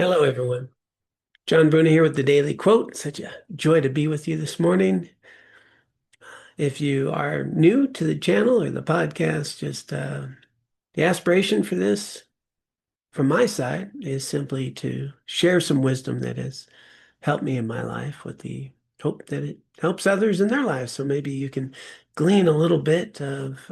Hello, everyone. John Bruna here with the Daily Quote. Such a joy to be with you this morning. If you are new to the channel or the podcast, just the aspiration for this from my side is simply to share some wisdom that has helped me in my life with the hope that it helps others in their lives. So maybe you can glean a little bit of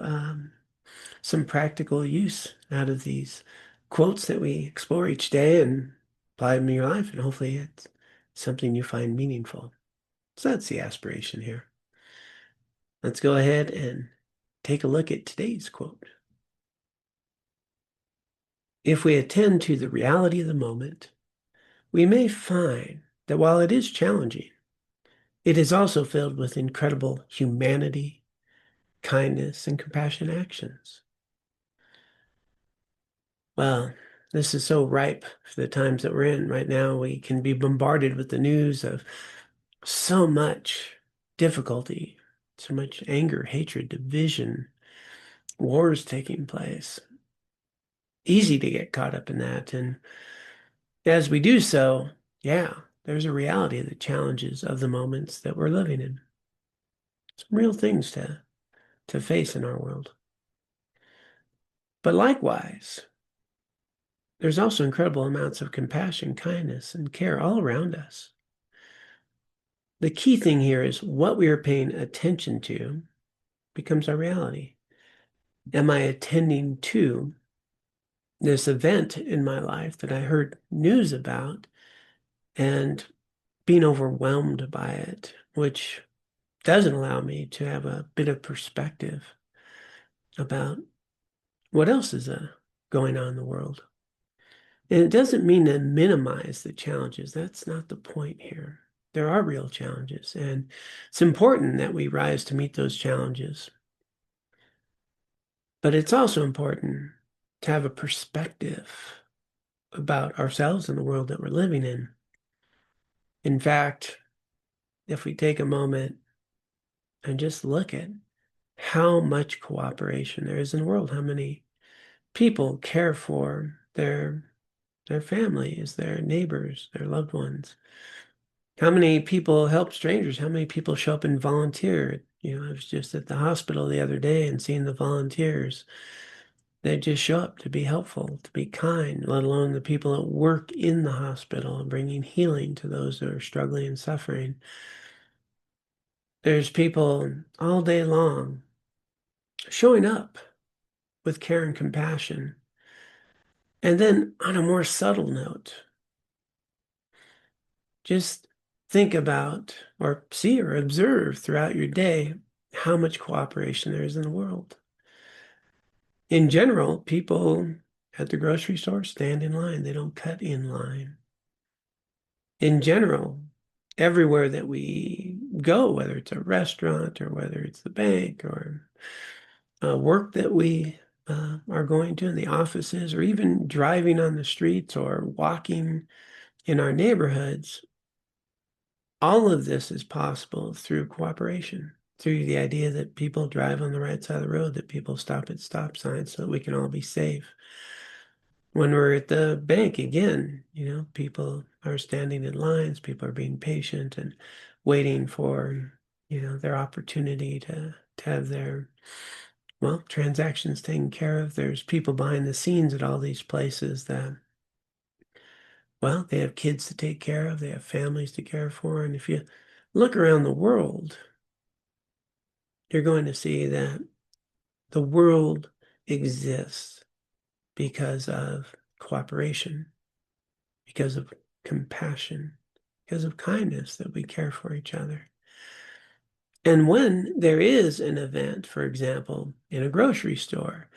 some practical use out of these quotes that we explore each day and apply them in your life. And hopefully it's something you find meaningful. So that's the aspiration here. Let's go ahead and take a look at today's quote. If we attend to the reality of the moment, we may find that while it is challenging, it is also filled with incredible humanity, kindness, and compassionate actions. Well, this is so ripe for the times that we're in right now. We can be bombarded with the news of so much difficulty, so much anger, hatred, division, wars taking place. Easy to get caught up in that. And as we do so, yeah, there's a reality of the challenges of the moments that we're living in. Some real things to face in our world. But likewise, there's also incredible amounts of compassion, kindness, and care all around us. The key thing here is what we are paying attention to becomes our reality. Am I attending to this event in my life that I heard news about and being overwhelmed by it, which doesn't allow me to have a bit of perspective about what else is going on in the world? And it doesn't mean to minimize the challenges. That's not the point here. There are real challenges, and it's important that we rise to meet those challenges. But it's also important to have a perspective about ourselves and the world that we're living in. In fact, if we take a moment and just look at how much cooperation there is in the world, how many people care for their families, their neighbors, their loved ones. How many people help strangers? How many people show up and volunteer? I was just at the hospital the other day and seeing the volunteers. They just show up to be helpful, to be kind, let alone the people that work in the hospital, bringing healing to those that are struggling and suffering. There's people all day long showing up with care and compassion. And then on a more subtle note, just think about or see or observe throughout your day how much cooperation there is in the world. In general, people at the grocery store stand in line. They don't cut in line. In general, everywhere that we go, whether it's a restaurant or whether it's the bank or work that we are going to in the offices or even driving on the streets or walking in our neighborhoods, all of this is possible through cooperation, through the idea that people drive on the right side of the road, that people stop at stop signs so that we can all be safe. When we're at the bank, again, people are standing in lines, people are being patient and waiting for, their opportunity to have their, well, transactions taken care of. There's people behind the scenes at all these places that, well, they have kids to take care of, they have families to care for. And if you look around the world, you're going to see that the world exists because of cooperation, because of compassion, because of kindness that we care for each other. And when there is an event, for example, in a grocery store,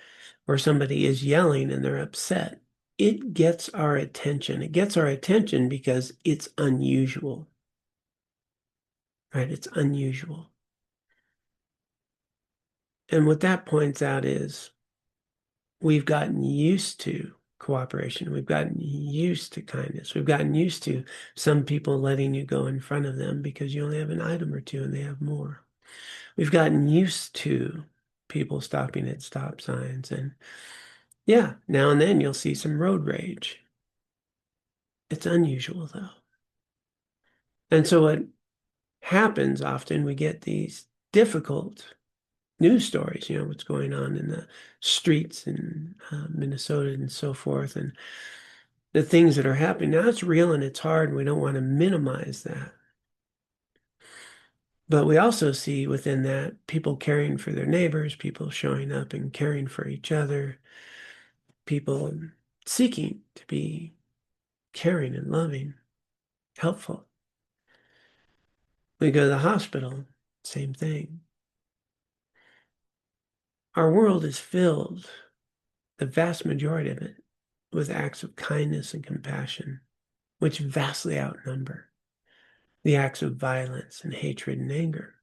where somebody is yelling and they're upset, it gets our attention. It gets our attention because it's unusual, right? It's unusual. And what that points out is we've gotten used to cooperation. We've gotten used to kindness. We've gotten used to some people letting you go in front of them because you only have an item or two and they have more. We've gotten used to people stopping at stop signs. And yeah, now and then you'll see some road rage. It's unusual though. And so what happens often, we get these difficult news stories, what's going on in the streets in Minnesota and so forth, and the things that are happening. Now it's real and it's hard, and we don't want to minimize that. But we also see within that people caring for their neighbors, people showing up and caring for each other, people seeking to be caring and loving, helpful. We go to the hospital, same thing. Our world is filled, the vast majority of it, with acts of kindness and compassion, which vastly outnumber the acts of violence and hatred and anger.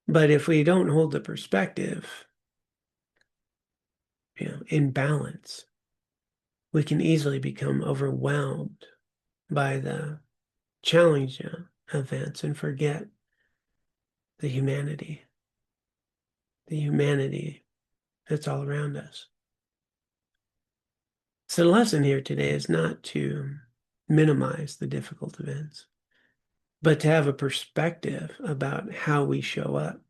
But if we don't hold the perspective, in balance, we can easily become overwhelmed by the challenging events and forget the humanity that's all around us. So the lesson here today is not to minimize the difficult events, but to have a perspective about how we show up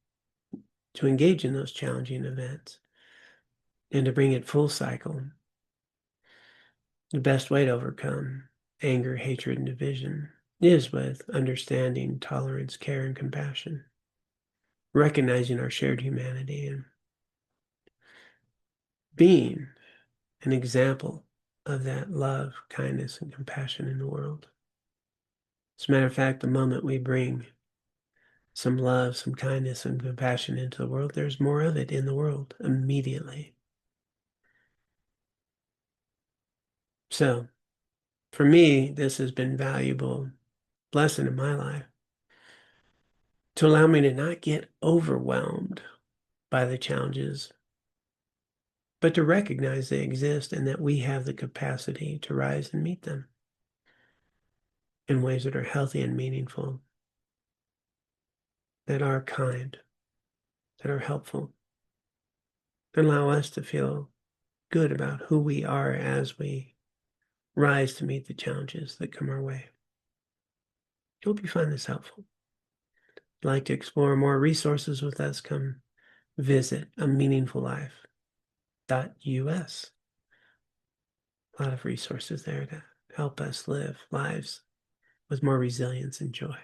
to engage in those challenging events and to bring it full cycle. The best way to overcome anger, hatred, and division is with understanding, tolerance, care, and compassion, recognizing our shared humanity and being an example of that love, kindness, and compassion in the world. As a matter of fact, the moment we bring some love, some kindness, and compassion into the world, there's more of it in the world immediately. So, for me, this has been valuable lesson in my life to allow me to not get overwhelmed by the challenges, but to recognize they exist and that we have the capacity to rise and meet them in ways that are healthy and meaningful, that are kind, that are helpful, and allow us to feel good about who we are as we rise to meet the challenges that come our way. Hope you find this helpful. If you'd like to explore more resources with us, come visit ameaningfullife.us. A lot of resources there to help us live lives with more resilience and joy.